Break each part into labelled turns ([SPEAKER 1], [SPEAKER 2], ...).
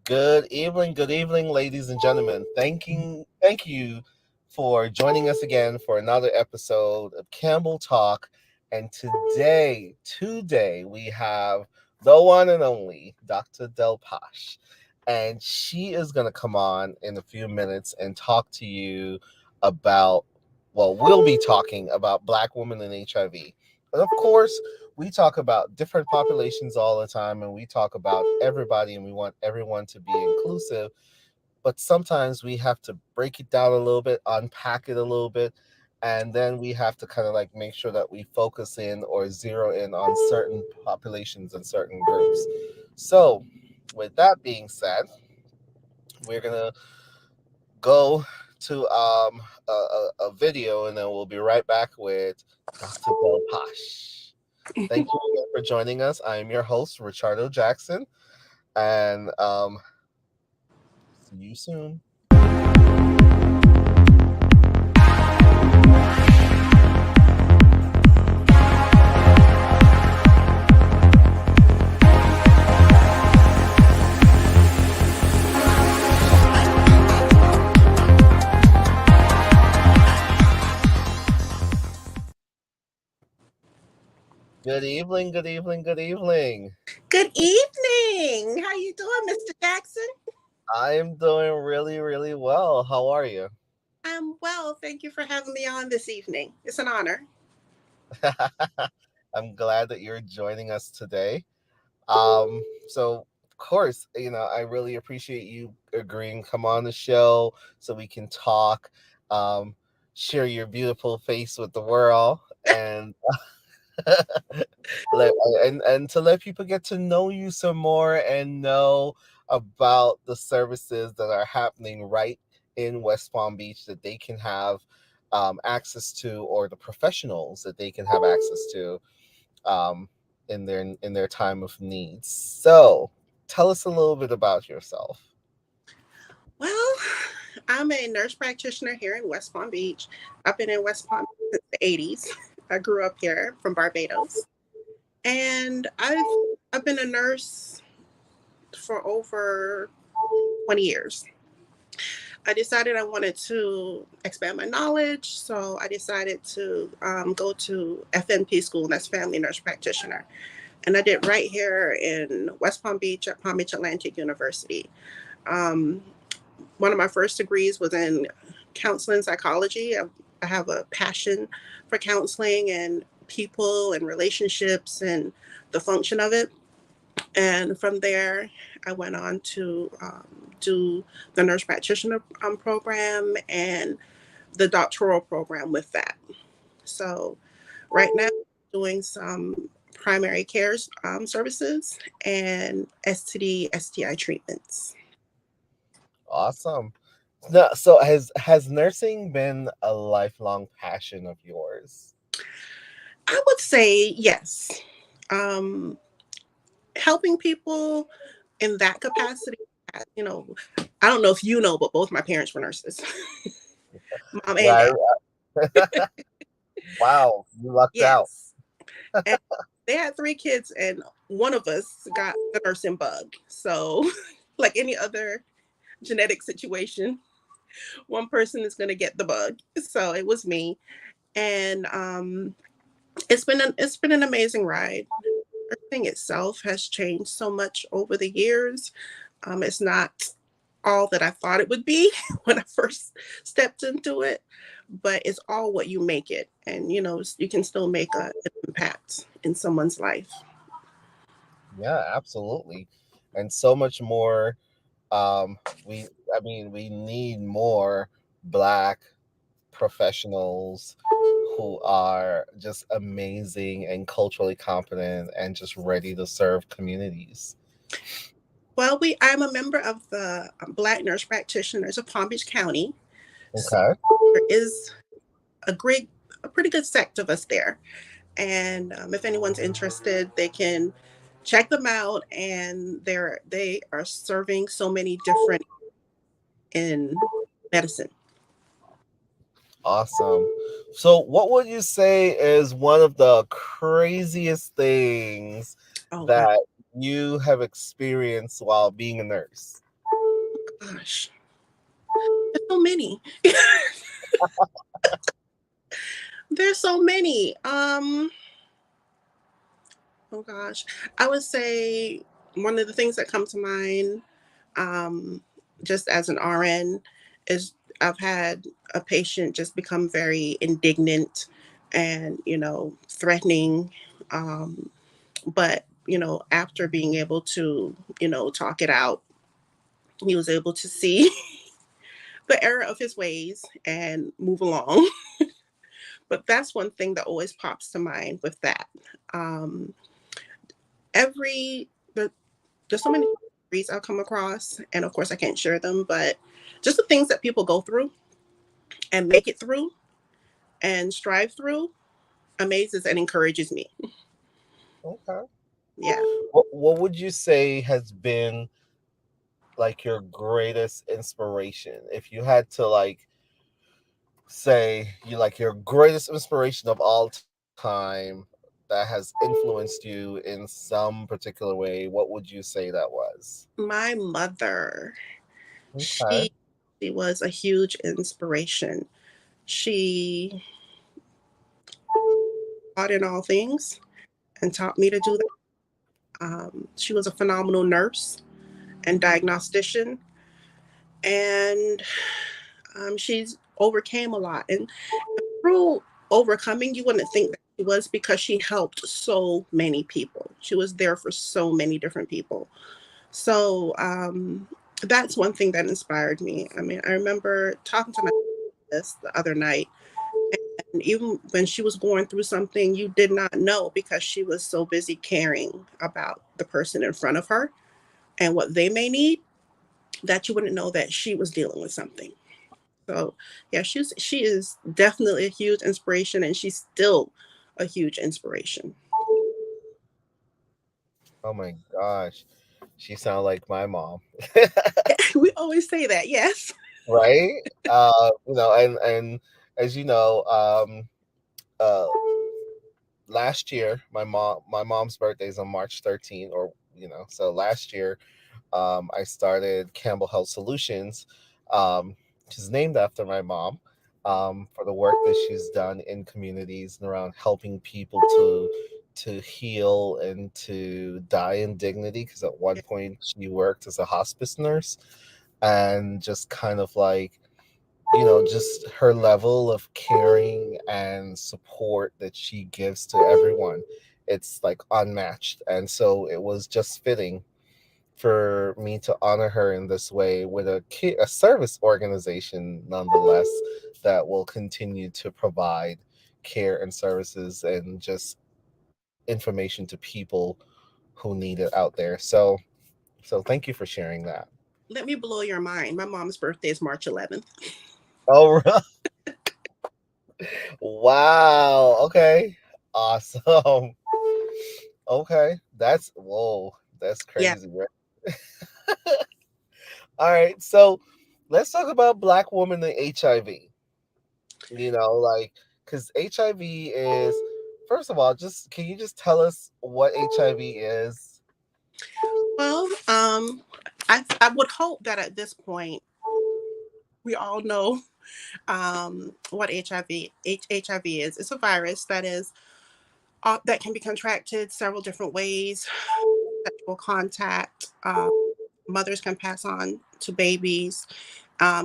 [SPEAKER 1] Good evening, ladies and gentlemen. Thank you for joining us again for another episode of Campbell Talk. And today we have the one and only Dr. Delpesche. And she is going to come on in a few minutes and talk to you about, we'll be talking about Black women and HIV. And of course, we talk about different populations all the time and we talk about everybody and we want everyone to be inclusive, but sometimes we have to break it down a little bit, unpack it a little bit, and then we have to kind of like make sure that we focus in or zero in on certain populations and certain groups. So with that being said, we're going to go to a video and then we'll be right back with Dr. Bill Posh. Thank you again for joining us. I am your host, Richardo Jackson, and see you soon. Good evening, good evening, good evening.
[SPEAKER 2] Good evening. How you doing, Mr. Jackson?
[SPEAKER 1] I am doing really, really well. How are you?
[SPEAKER 2] I'm well. Thank you for having me on this evening. It's an honor.
[SPEAKER 1] I'm glad that you're joining us today. So of course, I really appreciate you agreeing to come on the show so we can talk, um, share your beautiful face with the world, and let and to let people get to know you some more and know about the services that are happening right in West Palm Beach that they can have access to, or the professionals that they can have access to um, in their time of need. So, tell us a little bit about yourself.
[SPEAKER 2] Well, I'm a nurse practitioner here in West Palm Beach. I've been in West Palm Beach since the 80s. I grew up here from Barbados. And I've been a nurse for over 20 years. I decided I wanted to expand my knowledge, so I decided to go to FNP school, and that's Family Nurse Practitioner. And I did right here in West Palm Beach at Palm Beach Atlantic University. Um, One of my first degrees was in counseling psychology. I have a passion for counseling and people and relationships and the function of it. And from there, I went on to do the nurse practitioner program and the doctoral program with that. So right now, I'm doing some primary care services and STD, STI treatments.
[SPEAKER 1] Awesome. No, so has nursing been a lifelong passion of yours?
[SPEAKER 2] I would say yes. Um, Helping people in that capacity, you know, I don't know if you know, but both my parents were nurses, mom and
[SPEAKER 1] Yeah.
[SPEAKER 2] dad.
[SPEAKER 1] Wow, you lucked out.
[SPEAKER 2] Yes. And they had three kids, and one of us got the nursing bug. So, like any other genetic situation, one person is going to get the bug. So it was me, and it's been an amazing ride. Everything itself has changed so much over the years. It's not all that I thought it would be when I first stepped into it, but it's all what you make it. And, you can still make an impact in someone's life.
[SPEAKER 1] Yeah, absolutely. And so much more. Um, we, we need more Black professionals who are just amazing and culturally competent and just ready to serve communities.
[SPEAKER 2] Well, I'm a member of the Black Nurse Practitioners of Palm Beach County. So
[SPEAKER 1] Okay.
[SPEAKER 2] there is a great, a pretty good sect of us there. And if anyone's interested, they can check them out. And they are serving so many different in medicine.
[SPEAKER 1] Awesome. So, what would you say is one of the craziest things
[SPEAKER 2] Oh wow.
[SPEAKER 1] that you have experienced while being a nurse?
[SPEAKER 2] Gosh, there's so many. There's so many. Oh gosh, I would say one of the things that come to mind, um, just as an RN, is I've had a patient just become very indignant and threatening, but after being able to talk it out, he was able to see the error of his ways and move along. But that's one thing that always pops to mind with that. Um, every there's so many stories I've come across, and of course I can't share them, but just the things that people go through and make it through and strive through amazes and encourages me.
[SPEAKER 1] Okay.
[SPEAKER 2] Yeah.
[SPEAKER 1] What would you say has been like your greatest inspiration? If you had to like say you like your greatest inspiration of all time that has influenced you in some particular way, what would you say that was?
[SPEAKER 2] My mother,
[SPEAKER 1] Okay.
[SPEAKER 2] she was a huge inspiration. She taught in all things and taught me to do that. She was a phenomenal nurse and diagnostician, and she's overcame a lot. And through overcoming, you wouldn't think that she was, because she helped so many people. She was there for so many different people. So that's one thing that inspired me. I mean, I remember talking to my therapist the other night, and even when she was going through something, you did not know, because she was so busy caring about the person in front of her and what they may need, that you wouldn't know that she was dealing with something. So yeah, she is definitely a huge inspiration, and she's still a huge inspiration.
[SPEAKER 1] Oh my gosh. She sounds like my mom.
[SPEAKER 2] We always say that, yes.
[SPEAKER 1] Right? And as you know, uh last year my mom's birthday is on March 13th, or so last year I started Campbell Health Solutions, which is named after my mom, for the work that she's done in communities and around helping people to heal and to die in dignity. Because at one point she worked as a hospice nurse, and just kind of like just her level of caring and support that she gives to everyone, it's like unmatched. And so it was just fitting for me to honor her in this way with a service organization, nonetheless, that will continue to provide care and services and just information to people who need it out there. So thank you for sharing that.
[SPEAKER 2] Let me blow your mind. My mom's birthday is March 11th.
[SPEAKER 1] Oh, wow. Okay. Awesome. Okay. That's
[SPEAKER 2] Yeah.
[SPEAKER 1] crazy, right? All right. So let's talk about Black women and HIV. Like, because HIV is, first of all, just can you just tell us what HIV is?
[SPEAKER 2] Well, I would hope that at this point we all know what HIV is. It's a virus that is that can be contracted several different ways. Sexual contact. Mothers can pass on to babies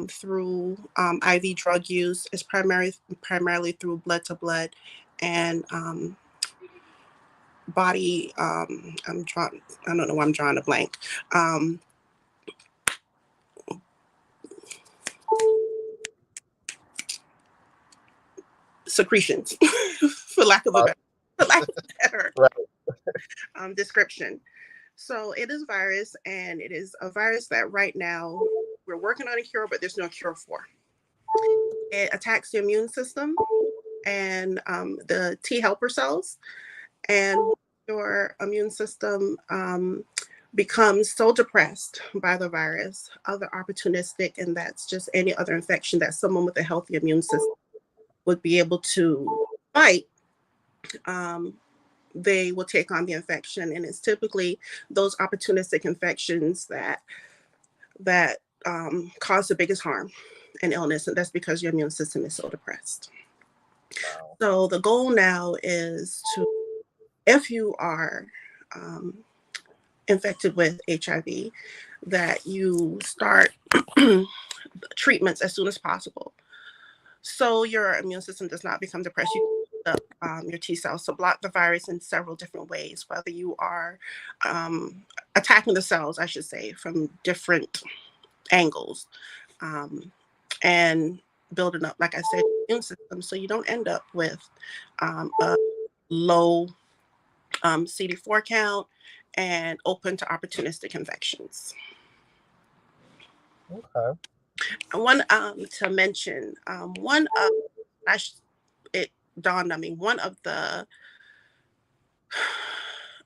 [SPEAKER 2] through IV drug use. Is primarily through blood to blood and body. I'm trying. I don't know why I'm drawing a blank. Um, Secretions, for lack of a
[SPEAKER 1] Uh,
[SPEAKER 2] better, for lack of a better
[SPEAKER 1] right.
[SPEAKER 2] description. So it is virus, and it is a virus that right now we're working on a cure, but there's no cure for. It attacks the immune system and the T helper cells, and your immune system becomes so depressed by the virus, other opportunistic, and that's just any other infection that someone with a healthy immune system would be able to fight. Um, they will take on the infection, and it's typically those opportunistic infections that cause the biggest harm and illness, and that's because your immune system is so depressed.
[SPEAKER 1] Wow.
[SPEAKER 2] So the goal now is to, if you are infected with HIV, that you start treatments as soon as possible, so your immune system does not become depressed. You up your T cells to block the virus in several different ways, whether you are attacking the cells, I should say, from different angles, and building up, like I said, immune system, so you don't end up with a low CD4 count and open to opportunistic infections.
[SPEAKER 1] Okay.
[SPEAKER 2] I want to mention one of, it dawned on me, one of the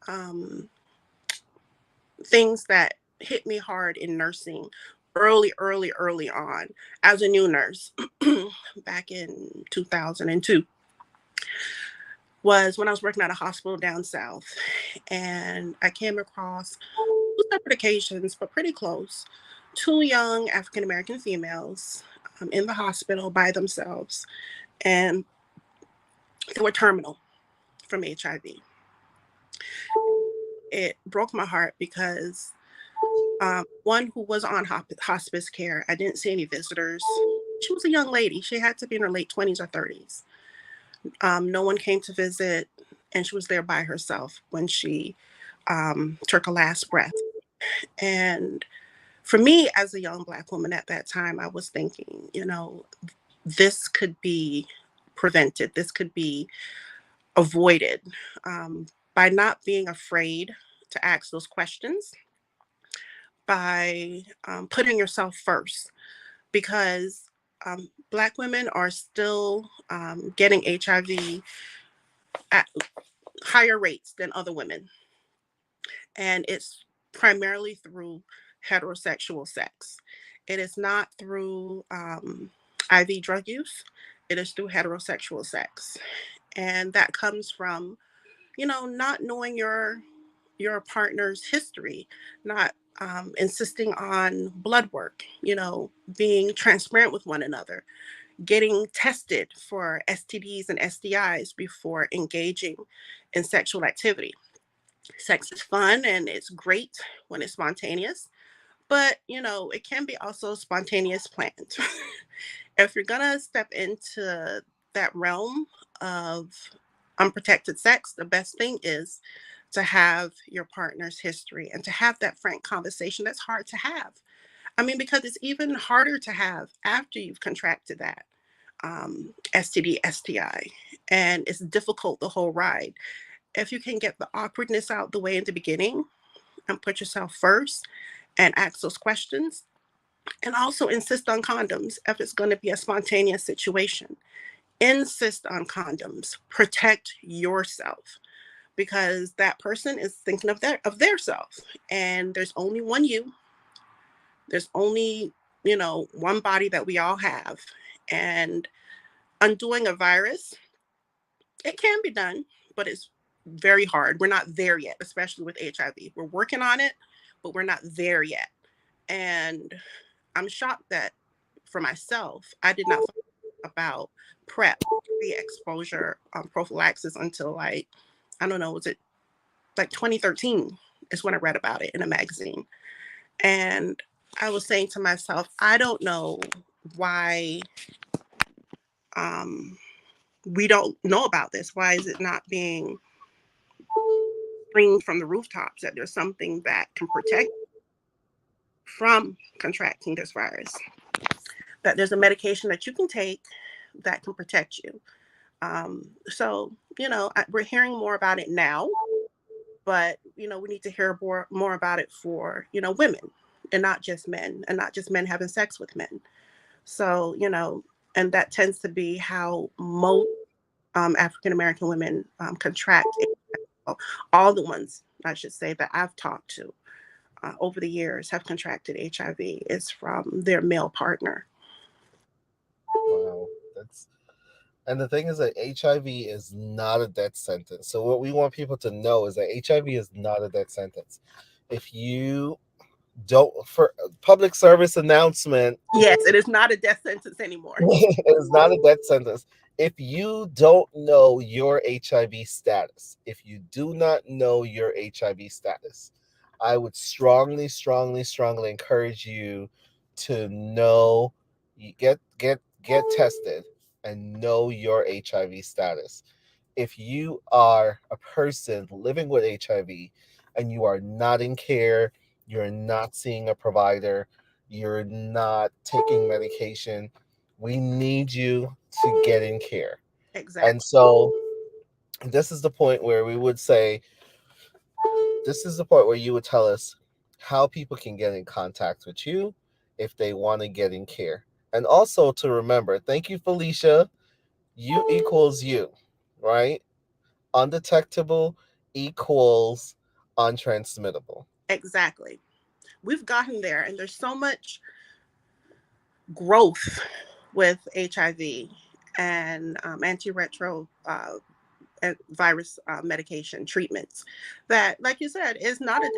[SPEAKER 2] um, things that hit me hard in nursing early on as a new nurse back in 2002 was when I was working at a hospital down south, and I came across two separate occasions, but pretty close, two young African American females in the hospital by themselves, and they were terminal from HIV. It broke my heart because one who was on hospice care, I didn't see any visitors. She was a young lady. She had to be in her late 20s or 30s. No one came to visit, and she was there by herself when she took her last breath. And for me, as a young Black woman at that time, I was thinking, this could be prevented. This could be avoided by not being afraid to ask those questions, by putting yourself first, because Black women are still getting HIV at higher rates than other women. And it's primarily through heterosexual sex. It is not through IV drug use, it is through heterosexual sex. And that comes from, not knowing your partner's history, not insisting on blood work, being transparent with one another, getting tested for STDs and STIs before engaging in sexual activity. Sex is fun and it's great when it's spontaneous, but it can be also spontaneous planned. If you're gonna step into that realm of unprotected sex, the best thing is to have your partner's history and to have that frank conversation that's hard to have. I mean, because it's even harder to have after you've contracted that STD, STI, and it's difficult the whole ride. If you can get the awkwardness out the way in the beginning and put yourself first and ask those questions, and also insist on condoms if it's going to be a spontaneous situation. Insist on condoms. Protect yourself, because that person is thinking of their self, and there's only one you. There's only one body that we all have, and undoing a virus, it can be done, but it's very hard. We're not there yet, especially with HIV. We're working on it, but we're not there yet. And I'm shocked that for myself, I did not think about PrEP, pre-exposure prophylaxis, until like, I don't know, was it like 2013 is when I read about it in a magazine. And I was saying to myself, I don't know why um, we don't know about this. Why is it not being screamed from the rooftops that there's something that can protect from contracting this virus? That there's a medication that you can take that can protect you. So, we're hearing more about it now, but, we need to hear more about it for, women, and not just men, and not just men having sex with men. So, and that tends to be how most African American women contract. All the ones, I should say, that I've talked to over the years have contracted HIV is from their male partner.
[SPEAKER 1] Wow. That's And the thing is that HIV is not a death sentence. So what we want people to know is that HIV is not a death sentence. If you don't for public service announcement.
[SPEAKER 2] Yes, it is not a death sentence anymore.
[SPEAKER 1] It is not a death sentence. If you don't know your HIV status, if you do not know your HIV status, I would strongly, strongly, strongly encourage you to know, you get tested and know your HIV status. If you are a person living with HIV and you are not in care, you're not seeing a provider, you're not taking medication, we need you to get in care. And
[SPEAKER 2] Exactly.
[SPEAKER 1] so this is the point where we would say, this is the point where you would tell us how people can get in contact with you if they want to get in care. And also to remember, thank you, Felicia, you equals you, right? Undetectable equals untransmittable.
[SPEAKER 2] Exactly. We've gotten there, and there's so much growth with HIV and antiretro virus medication treatments that, like you said, is not a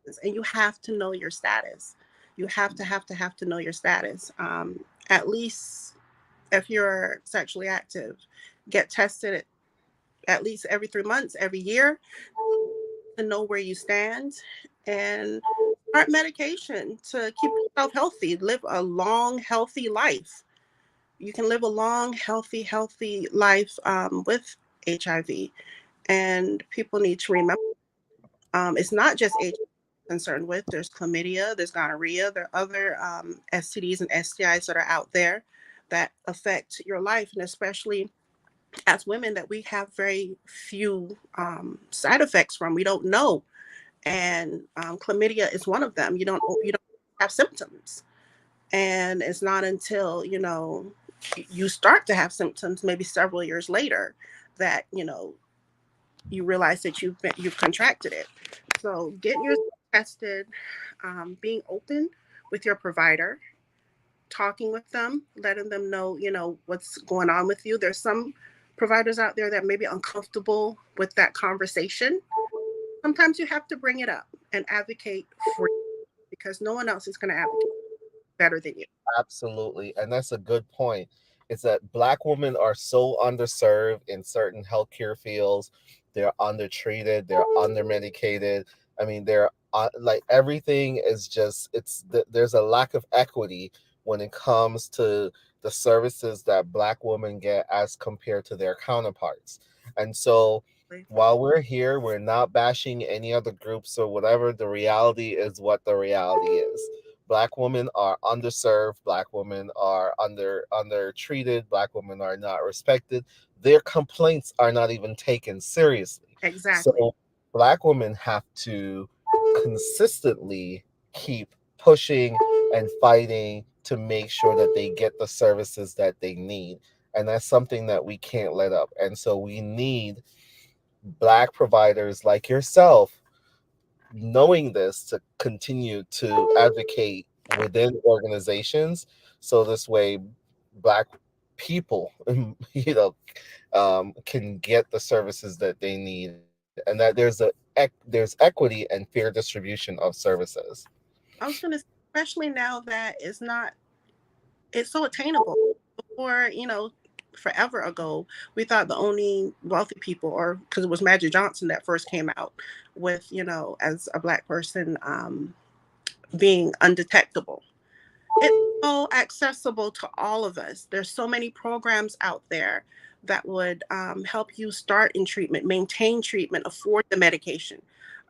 [SPEAKER 2] disease, and you have to know your status. You have to know your status. At least if you're sexually active, get tested at least every 3 months, every year, to know where you stand, and start medication to keep yourself healthy. Live a long, healthy life. You can live a long, healthy life with HIV. And people need to remember, it's not just HIV concerned with. There's chlamydia, there's gonorrhea, there are other STDs and STIs that are out there that affect your life, and especially as women, that we have very few side effects from. We don't know, and chlamydia is one of them. You don't have symptoms, and it's not until you start to have symptoms, maybe several years later, that you realize that you've contracted it. So getting yourself tested, being open with your provider, talking with them, letting them know what's going on with you. There's some providers out there that may be uncomfortable with that conversation. Sometimes you have to bring it up and advocate for you, because no one else is going to advocate better than you.
[SPEAKER 1] Absolutely. And that's a good point. It's that Black women are so underserved in certain healthcare fields. They're undertreated, they're undermedicated. I mean, they're like everything is just, there's a lack of equity when it comes to the services that Black women get as compared to their counterparts. And so while we're here, we're not bashing any other groups or whatever. The reality is what the reality is. Black women are underserved, black women are undertreated, black women are not respected. Their complaints are not even taken seriously.
[SPEAKER 2] Exactly.
[SPEAKER 1] So black women have to consistently keep pushing and fighting to make sure that they get the services that they need. And that's something that we can't let up. And so we need black providers like yourself knowing this to continue to advocate within organizations, so this way black people can get the services that they need, and that there's equity and fair distribution of services.
[SPEAKER 2] I was going to say, especially now that it's so attainable. Before, forever ago, we thought the only wealthy people, or because it was Magic Johnson that first came out with, as a black person, being undetectable. It's so accessible to all of us. There's so many programs out there that would help you start in treatment, maintain treatment, afford the medication.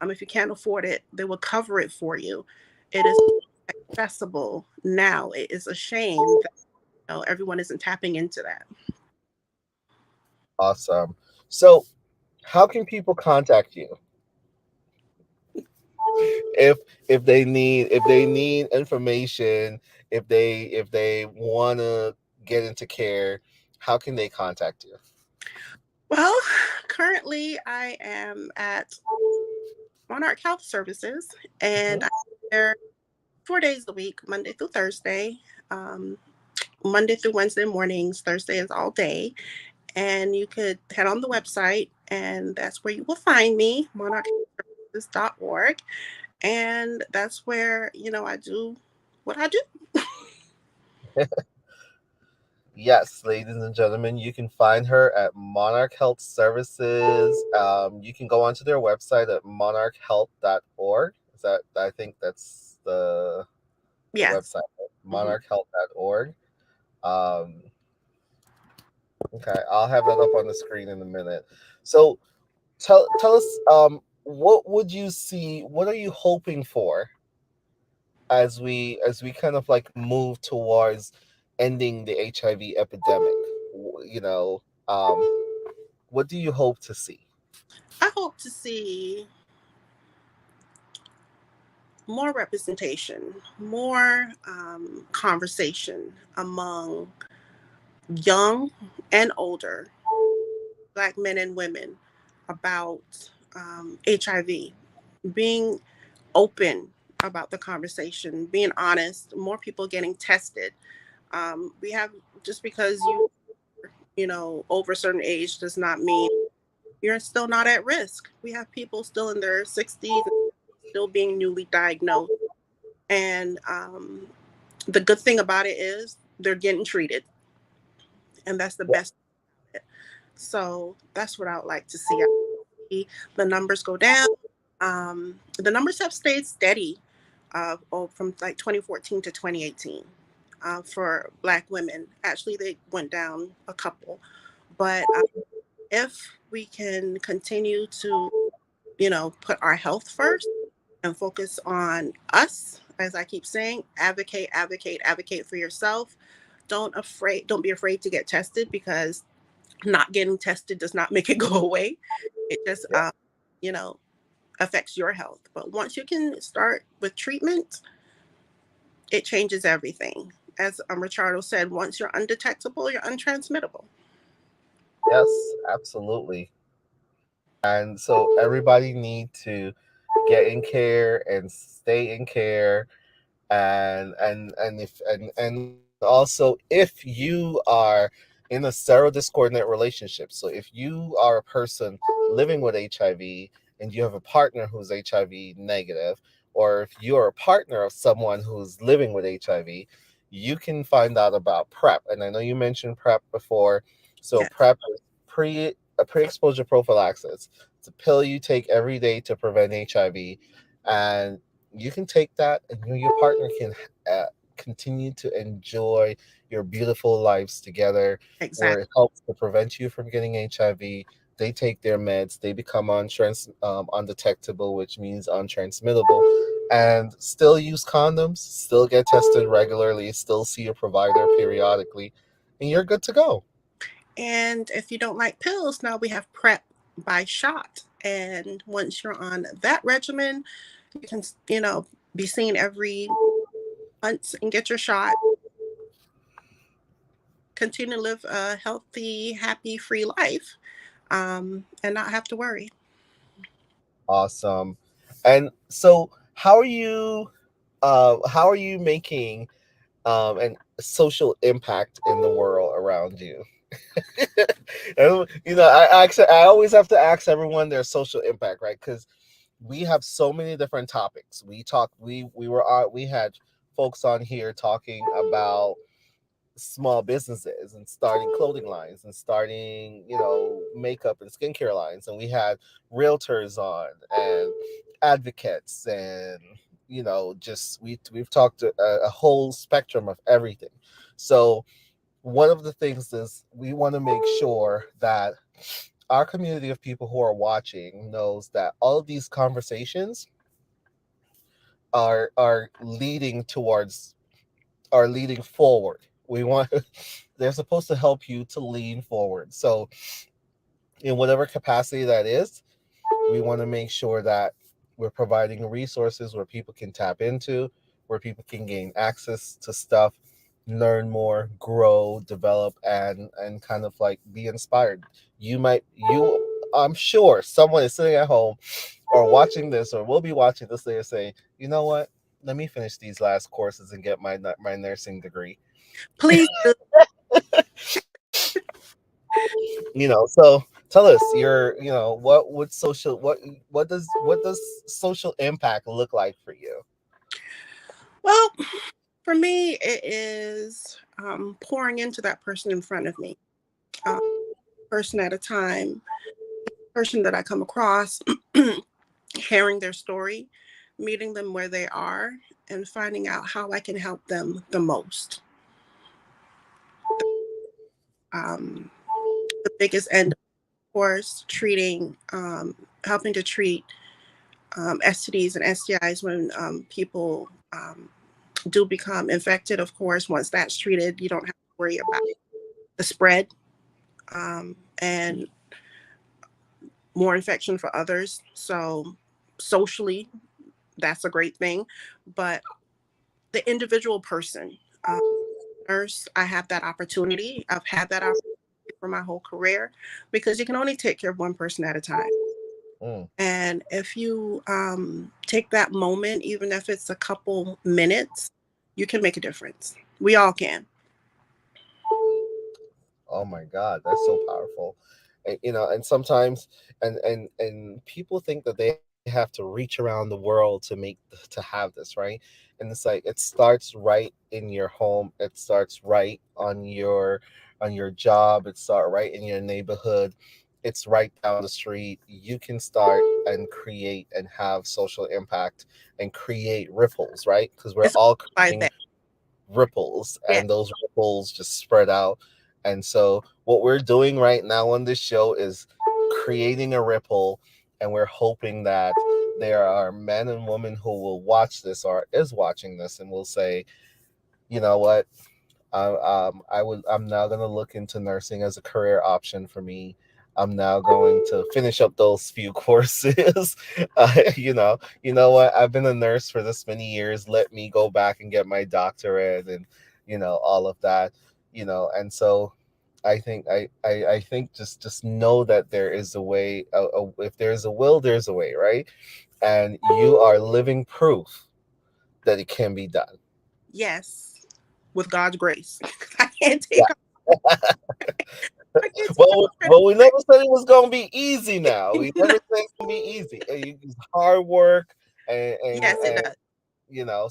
[SPEAKER 2] If you can't afford it, they will cover it for you. It is accessible now. It is a shame that everyone isn't tapping into that.
[SPEAKER 1] Awesome. So how can people contact you if if they need information, if they want to get into care, how can they contact you?
[SPEAKER 2] Well, currently I am at Monarch Health Services, and
[SPEAKER 1] Mhm.
[SPEAKER 2] I'm there 4 days a week, Monday through Thursday. Um, Monday through Wednesday mornings, Thursday is all day. And you could head on the website, and that's where you will find me, monarchservices.org. And that's where, I do what I do.
[SPEAKER 1] Yes, ladies and gentlemen, you can find her at Monarch Health Services. You can go onto their website at monarchhealth.org. Is that, I think that's the
[SPEAKER 2] Yes.
[SPEAKER 1] website,
[SPEAKER 2] Hmm.
[SPEAKER 1] monarchhealth.org. Um, okay, I'll have that up on the screen in a minute. So tell us, what would you see? What are you hoping for as we kind of like move towards ending the HIV epidemic? You know, what do you hope to see?
[SPEAKER 2] I hope to see more representation, more conversation among young and older Black men and women about HIV, being open about the conversation, being honest, more people getting tested. We have, just because over a certain age does not mean you're still not at risk. We have people still in their 60s still being newly diagnosed. And the good thing about it is they're getting treated. And that's the best. So that's what I would like to see. I see the numbers go down. The numbers have stayed steady from like 2014 to 2018 for Black women. Actually, they went down a couple. But if we can continue to, put our health first and focus on us, as I keep saying, advocate, advocate, advocate for yourself. Don't be afraid to get tested, because not getting tested does not make it go away. It just,
[SPEAKER 1] Yeah.
[SPEAKER 2] you know, affects your health. But once you can start with treatment, it changes everything. As Richardo said, once you're undetectable, you're untransmittable.
[SPEAKER 1] Yes, absolutely. And so everybody need to get in care and stay in care, and also if you are in a serodiscordant relationship, so if you are a person living with HIV and you have a partner who's HIV negative, or if you're a partner of someone who's living with HIV, you can find out about PrEP. And I know you mentioned PrEP before. So
[SPEAKER 2] Yes,
[SPEAKER 1] PrEP is pre-exposure prophylaxis. It's a pill you take every day to prevent HIV, and you can take that, and you and your partner can uh, continue to enjoy your beautiful lives together, where
[SPEAKER 2] exactly.
[SPEAKER 1] it helps to prevent you from getting HIV. They take their meds, they become undetectable, which means untransmittable, and still use condoms, still get tested regularly, still see a provider periodically, and you're good to go.
[SPEAKER 2] And if you don't like pills, now we have PrEP by shot. And once you're on that regimen, you can, be seen every month and get your shot. Continue to live a healthy, happy, free life, and not have to worry.
[SPEAKER 1] Awesome. And so, how are you making and social impact in the world around you? I always have to ask everyone their social impact, right? Because we have so many different topics. We had folks on here talking about small businesses and starting clothing lines and starting, makeup and skincare lines, and we had realtors on and advocates, and just we've talked a whole spectrum of everything. So one of the things is we want to make sure that our community of people who are watching knows that all of these conversations are leading towards are leading forward. We want they're supposed to help you to lean forward. So in whatever capacity that is, we want to make sure that we're providing resources where people can tap into, where people can gain access to stuff, learn more, grow, develop, and kind of like be inspired. I'm sure someone is sitting at home or watching this, or will be watching this later, saying, you know what, let me finish these last courses and get my nursing degree.
[SPEAKER 2] Please do.
[SPEAKER 1] So tell us what would social what does social impact look like for you?
[SPEAKER 2] Well, for me, it is pouring into that person in front of me, um, person at a time, person that I come across, hearing their story, meeting them where they are, and finding out how I can help them the most. Um, the biggest end, of course, helping to treat STDs and STIs when people do become infected. Of course, once that's treated, you don't have to worry about the spread and more infection for others. So, socially, that's a great thing. But the individual person, um, nurse, I have that opportunity. I've had that opportunity for my whole career because you can only take care of one person at a time.
[SPEAKER 1] Mm.
[SPEAKER 2] And if you take that moment, even if it's a couple minutes, you can make a difference. We all can.
[SPEAKER 1] Oh my God, that's so powerful. And sometimes, and people think that they have to reach around the world to have this, right? And it's like it starts right in your home. It starts right on your job. It starts right in your neighborhood. It's right down the street. You can start and create and have social impact and create ripples, right? Because we're
[SPEAKER 2] It's
[SPEAKER 1] all
[SPEAKER 2] like
[SPEAKER 1] creating
[SPEAKER 2] that.
[SPEAKER 1] ripples,
[SPEAKER 2] Yeah.
[SPEAKER 1] and those ripples just spread out. And so what we're doing right now on this show is creating a ripple, and we're hoping that there are men and women who will watch this or is watching this and will say, you know what, I'm now going to look into nursing as a career option for me. I'm now going to finish up those few courses. You know what? I've been a nurse for this many years. Let me go back and get my doctorate, and all of that. And so I think just know that there is a way. If there's a will, there's a way, right? And you are living proof that it can be done.
[SPEAKER 2] Yes, with God's grace. I can't take. I can't take
[SPEAKER 1] Well,
[SPEAKER 2] credit
[SPEAKER 1] we
[SPEAKER 2] for it.
[SPEAKER 1] never said it was gonna be easy. Now we never said it's gonna be easy. It's hard work,
[SPEAKER 2] Yes, it
[SPEAKER 1] and
[SPEAKER 2] does.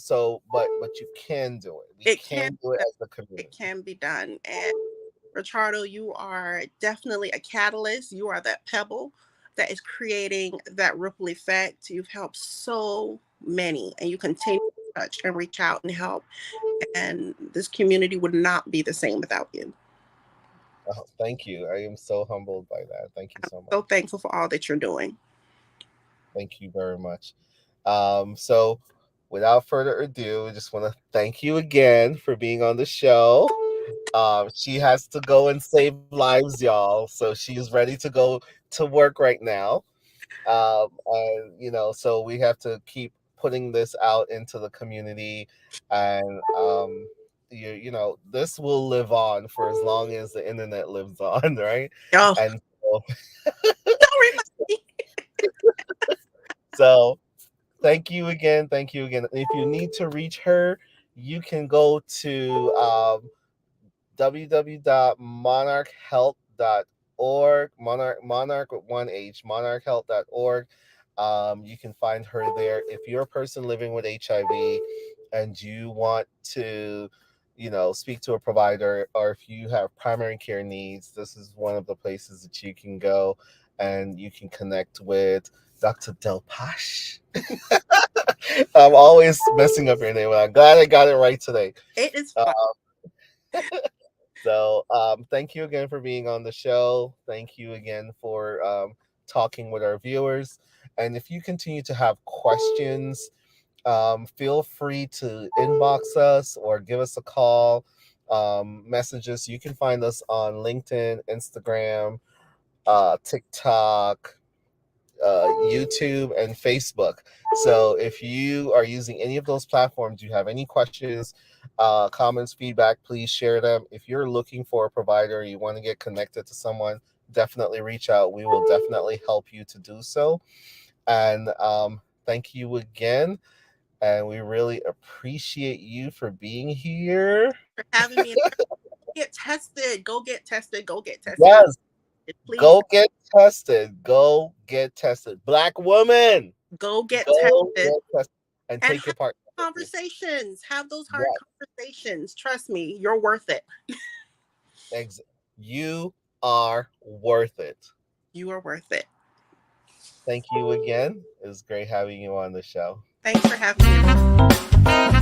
[SPEAKER 1] so but you can do it. We
[SPEAKER 2] It can.
[SPEAKER 1] can do it
[SPEAKER 2] Be done.
[SPEAKER 1] as a
[SPEAKER 2] It
[SPEAKER 1] community.
[SPEAKER 2] can be done. And Richardo, you are definitely a catalyst. You are that pebble that is creating that ripple effect. You've helped so many, and you continue to touch and reach out and help. And this community would not be the same without you.
[SPEAKER 1] Oh, thank you. I am so humbled by that. Thank you so
[SPEAKER 2] So
[SPEAKER 1] much.
[SPEAKER 2] thankful for all that you're doing.
[SPEAKER 1] Thank you very much. So without further ado, I just want to thank you again for being on the show. She has to go and save lives, y'all. So she's ready to go to work right now. And so we have to keep putting this out into the community, and this will live on for as long as the internet lives on, right?
[SPEAKER 2] Oh,
[SPEAKER 1] And so,
[SPEAKER 2] don't remind me.
[SPEAKER 1] so thank you again. If you need to reach her, you can go to www.monarchhealth.org, monarch with one H, monarchhealth.org. You can find her there. If you're a person living with HIV and you want to, speak to a provider, or if you have primary care needs, this is one of the places that you can go and you can connect with Dr. Delpesche. I'm always messing up your name. I'm glad I got it right today.
[SPEAKER 2] It is
[SPEAKER 1] Uh,
[SPEAKER 2] fun.
[SPEAKER 1] So, thank you again for being on the show. Thank you again for talking with our viewers. And if you continue to have questions, feel free to inbox us or give us a call, message us. You can find us on LinkedIn, Instagram, TikTok, YouTube, and Facebook. So if you are using any of those platforms, you have any questions, comments, feedback, please share them. If you're looking for a provider, you want to get connected to someone, definitely reach out. We will definitely help you to do so. And thank you again. And we really appreciate you for being here.
[SPEAKER 2] For having me. Get tested. Go get tested. Go get tested.
[SPEAKER 1] Yes,
[SPEAKER 2] Please
[SPEAKER 1] Go get tested. Go get tested. Black woman,
[SPEAKER 2] go get
[SPEAKER 1] go
[SPEAKER 2] tested
[SPEAKER 1] get tested and
[SPEAKER 2] and
[SPEAKER 1] take your part.
[SPEAKER 2] conversations. Have those hard
[SPEAKER 1] Right.
[SPEAKER 2] conversations. Trust me, you're worth it.
[SPEAKER 1] You are worth it.
[SPEAKER 2] You are worth it.
[SPEAKER 1] Thank you again. It was great having you on the show.
[SPEAKER 2] Thanks for having me.